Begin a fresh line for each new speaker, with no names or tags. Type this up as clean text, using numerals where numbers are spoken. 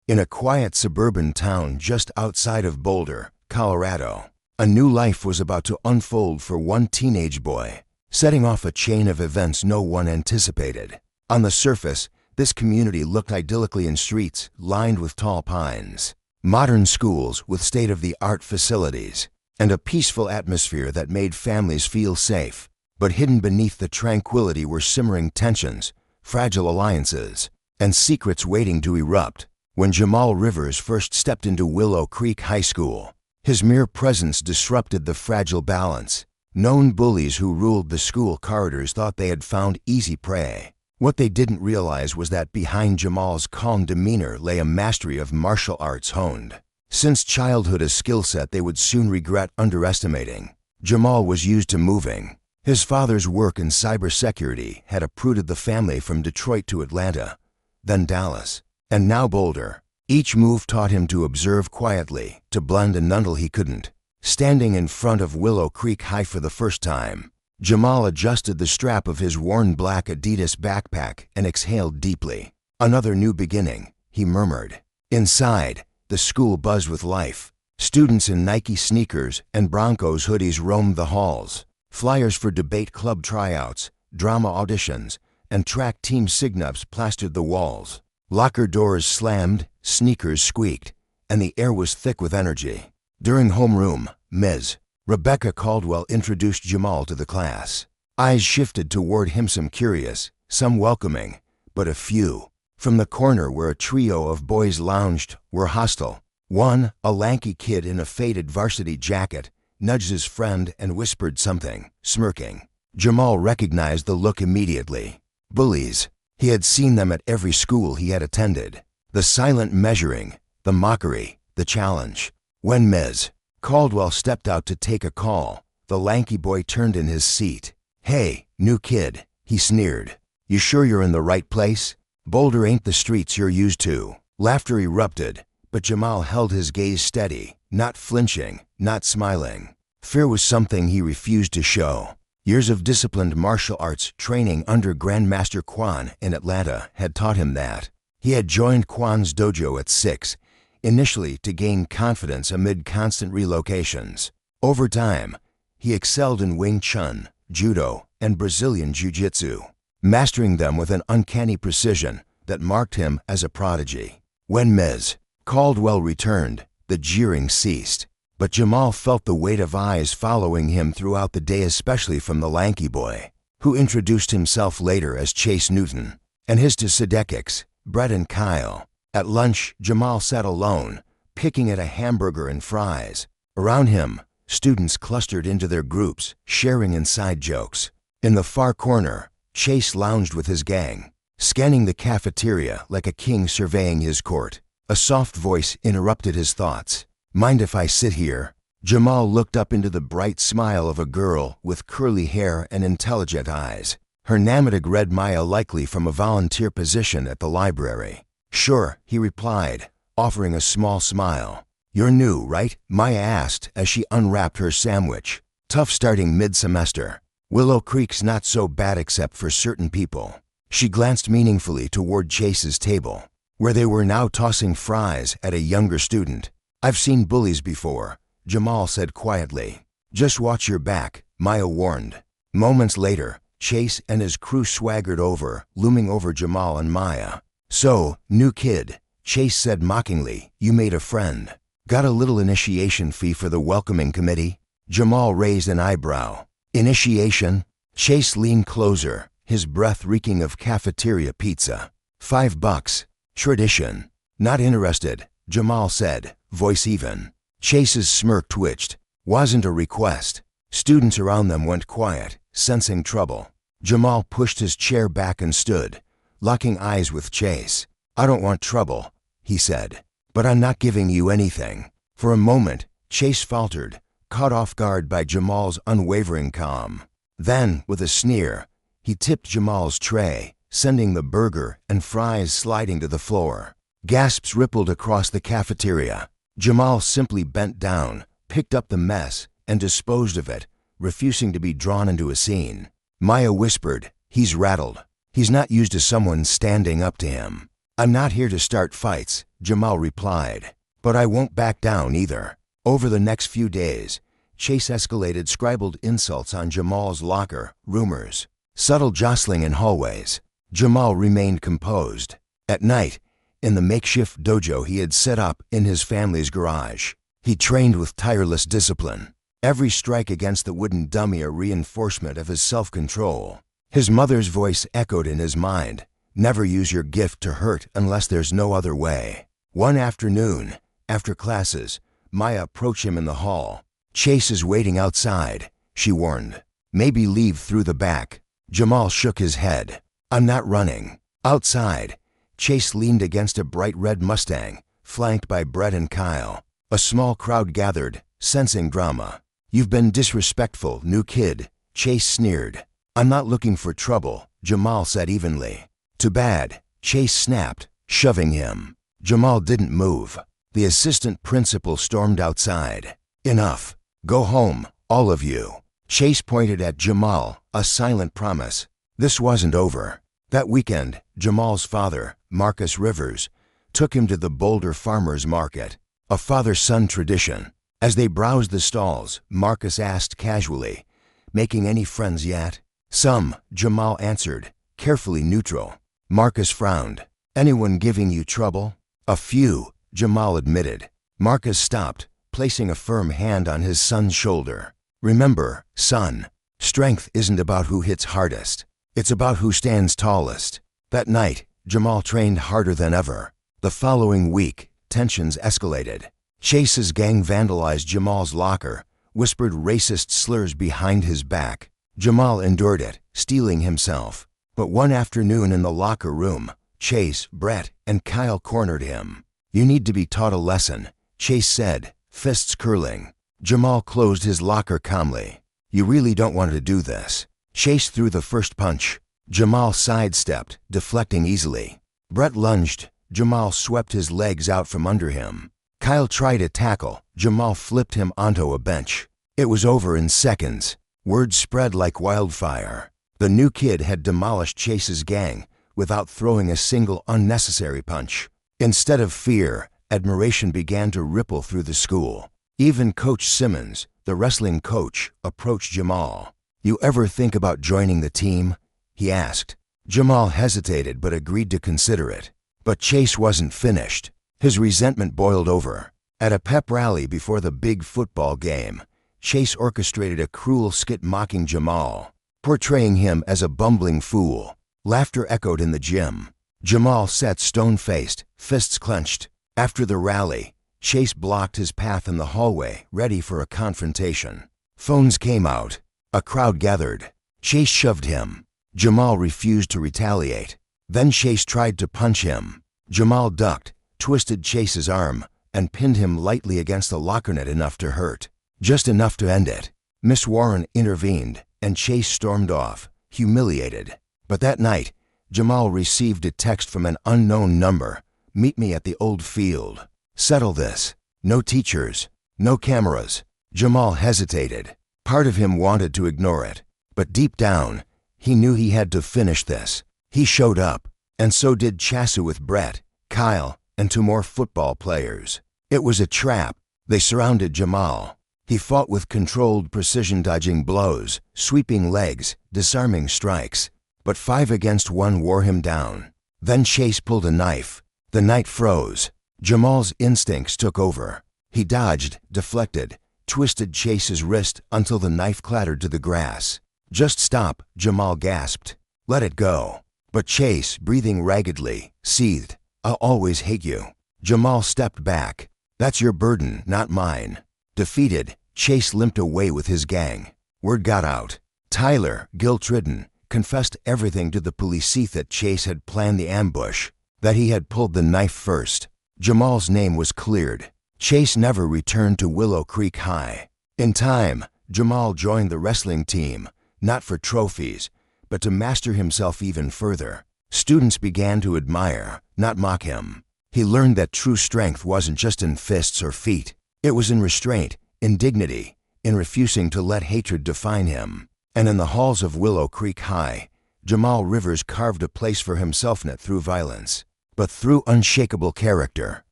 In a quiet suburban town just outside of Boulder, Colorado, a new life was about to unfold for one teenage boy, setting off a chain of events no one anticipated. On the surface, this community looked idyllically in streets lined with tall pines, modern schools with state-of-the-art facilities, and a peaceful atmosphere that made families feel safe. But hidden beneath the tranquility were simmering tensions, fragile alliances, and secrets waiting to erupt. When Jamal Rivers first stepped into Willow Creek High School, his mere presence disrupted the fragile balance. Known bullies who ruled the school corridors thought they had found easy prey. What they didn't realize was that behind Jamal's calm demeanor lay a mastery of martial arts honed since childhood, a skill set they would soon regret underestimating. Jamal was used to moving. His father's work in cybersecurity had uprooted the family from Detroit to Atlanta, then Dallas, and now Boulder. Each move taught him to observe quietly, to blend until he couldn't. Standing in front of Willow Creek High for the first time, Jamal adjusted the strap of his worn black Adidas backpack and exhaled deeply. "Another new beginning," he murmured. Inside, the school buzzed with life. Students in Nike sneakers and Broncos hoodies roamed the halls. Flyers for debate club tryouts, drama auditions, and track team sign-ups plastered the walls. Locker doors slammed, sneakers squeaked, and the air was thick with energy. During homeroom, Ms. Rebecca Caldwell introduced Jamal to the class. Eyes shifted toward him, some curious, some welcoming, but a few, from the corner where a trio of boys lounged, were hostile. One, a lanky kid in a faded varsity jacket, nudged his friend and whispered something, smirking. Jamal recognized the look immediately. Bullies. He had seen them at every school he had attended. The silent measuring, the mockery, the challenge. When Ms. Caldwell stepped out to take a call, the lanky boy turned in his seat. "Hey, new kid," he sneered. "You sure you're in the right place? Boulder ain't the streets you're used to." Laughter erupted, but Jamal held his gaze steady, not flinching, not smiling. Fear was something he refused to show. Years of disciplined martial arts training under Grandmaster Quan in Atlanta had taught him that. He had joined Quan's dojo at 6, initially to gain confidence amid constant relocations. Over time, he excelled in Wing Chun, Judo, and Brazilian Jiu-Jitsu, mastering them with an uncanny precision that marked him as a prodigy. When Ms. Caldwell returned, the jeering ceased, but Jamal felt the weight of eyes following him throughout the day, especially from the lanky boy, who introduced himself later as Chase Newton, and his two sidekicks, Brett and Kyle. At lunch, Jamal sat alone, picking at a hamburger and fries. Around him, students clustered into their groups, sharing inside jokes. In the far corner, Chase lounged with his gang, scanning the cafeteria like a king surveying his court. A soft voice interrupted his thoughts. "Mind if I sit here?" Jamal looked up into the bright smile of a girl with curly hair and intelligent eyes. Her Namadig read Maya, likely from a volunteer position at the library. "Sure," he replied, offering a small smile. "You're new, right?" Maya asked as she unwrapped her sandwich. "Tough starting mid-semester. Willow Creek's not so bad except for certain people." She glanced meaningfully toward Chase's table, where they were now tossing fries at a younger student. "I've seen bullies before," Jamal said quietly. "Just watch your back," Maya warned. Moments later, Chase and his crew swaggered over, looming over Jamal and Maya. "So, new kid," Chase said mockingly, "you made a friend. Got a little initiation fee for the welcoming committee?" Jamal raised an eyebrow. "Initiation?" Chase leaned closer, his breath reeking of cafeteria pizza. $5. Tradition. "Not interested," Jamal said, voice even. Chase's smirk twitched. "Wasn't a request." Students around them went quiet, sensing trouble. Jamal pushed his chair back and stood, locking eyes with Chase. "I don't want trouble," he said, "but I'm not giving you anything." For a moment, Chase faltered, caught off guard by Jamal's unwavering calm. Then, with a sneer, he tipped Jamal's tray, sending the burger and fries sliding to the floor. Gasps rippled across the cafeteria. Jamal simply bent down, picked up the mess, and disposed of it, refusing to be drawn into a scene. Maya whispered, "He's rattled. He's not used to someone standing up to him." "I'm not here to start fights," Jamal replied. "But I won't back down either." Over the next few days, Chase escalated scribbled insults on Jamal's locker, rumors, subtle jostling in hallways. Jamal remained composed. At night, in the makeshift dojo he had set up in his family's garage, he trained with tireless discipline. Every strike against the wooden dummy a reinforcement of his self-control. His mother's voice echoed in his mind. Never use your gift to hurt unless there's no other way. One afternoon, after classes, Maya approached him in the hall. "Chase is waiting outside," she warned. "Maybe leave through the back." Jamal shook his head. "I'm not running." Outside, Chase leaned against a bright red Mustang, flanked by Brett and Kyle. A small crowd gathered, sensing drama. "You've been disrespectful, new kid," Chase sneered. "I'm not looking for trouble," Jamal said evenly. "Too bad," Chase snapped, shoving him. Jamal didn't move. The assistant principal stormed outside. "Enough. Go home, all of you." Chase pointed at Jamal, a silent promise. This wasn't over. That weekend, Jamal's father, Marcus Rivers, took him to the Boulder Farmers Market, a father-son tradition. As they browsed the stalls, Marcus asked casually, "Making any friends yet?" "Some," Jamal answered, carefully neutral. Marcus frowned. "Anyone giving you trouble?" "A few," Jamal admitted. Marcus stopped, placing a firm hand on his son's shoulder. "Remember, son, strength isn't about who hits hardest. It's about who stands tallest." That night, Jamal trained harder than ever. The following week, tensions escalated. Chase's gang vandalized Jamal's locker, whispered racist slurs behind his back. Jamal endured it, steeling himself. But one afternoon in the locker room, Chase, Brett, and Kyle cornered him. "You need to be taught a lesson," Chase said, fists curling. Jamal closed his locker calmly. "You really don't want to do this." Chase threw the first punch. Jamal sidestepped, deflecting easily. Brett lunged. Jamal swept his legs out from under him. Kyle tried a tackle. Jamal flipped him onto a bench. It was over in seconds. Word spread like wildfire. The new kid had demolished Chase's gang without throwing a single unnecessary punch. Instead of fear, admiration began to ripple through the school. Even Coach Simmons, the wrestling coach, approached Jamal. "You ever think about joining the team?" he asked. Jamal hesitated but agreed to consider it. But Chase wasn't finished. His resentment boiled over. At a pep rally before the big football game, Chase orchestrated a cruel skit mocking Jamal, portraying him as a bumbling fool. Laughter echoed in the gym. Jamal sat stone-faced, fists clenched. After the rally, Chase blocked his path in the hallway, ready for a confrontation. Phones came out. A crowd gathered. Chase shoved him. Jamal refused to retaliate. Then Chase tried to punch him. Jamal ducked, twisted Chase's arm, and pinned him lightly against the locker net enough to hurt. Just enough to end it. Miss Warren intervened, and Chase stormed off, humiliated. But that night, Jamal received a text from an unknown number. "Meet me at the old field. Settle this. No teachers. No cameras." Jamal hesitated. Part of him wanted to ignore it. But deep down, he knew he had to finish this. He showed up. And so did Chasu with Brett, Kyle, and two more football players. It was a trap. They surrounded Jamal. He fought with controlled precision, dodging blows, sweeping legs, disarming strikes. But 5 against 1 wore him down. Then Chase pulled a knife. The night froze. Jamal's instincts took over. He dodged, deflected, twisted Chase's wrist until the knife clattered to the grass. "Just stop," Jamal gasped. "Let it go." But Chase, breathing raggedly, seethed. "I'll always hate you." Jamal stepped back. "That's your burden, not mine." Defeated, Chase limped away with his gang. Word got out. Tyler, guilt-ridden, confessed everything to the police that Chase had planned the ambush, that he had pulled the knife first. Jamal's name was cleared. Chase never returned to Willow Creek High. In time, Jamal joined the wrestling team, not for trophies, but to master himself even further. Students began to admire, not mock him. He learned that true strength wasn't just in fists or feet. It was in restraint, in dignity, in refusing to let hatred define him. And in the halls of Willow Creek High, Jamal Rivers carved a place for himself not through violence, but through unshakable character.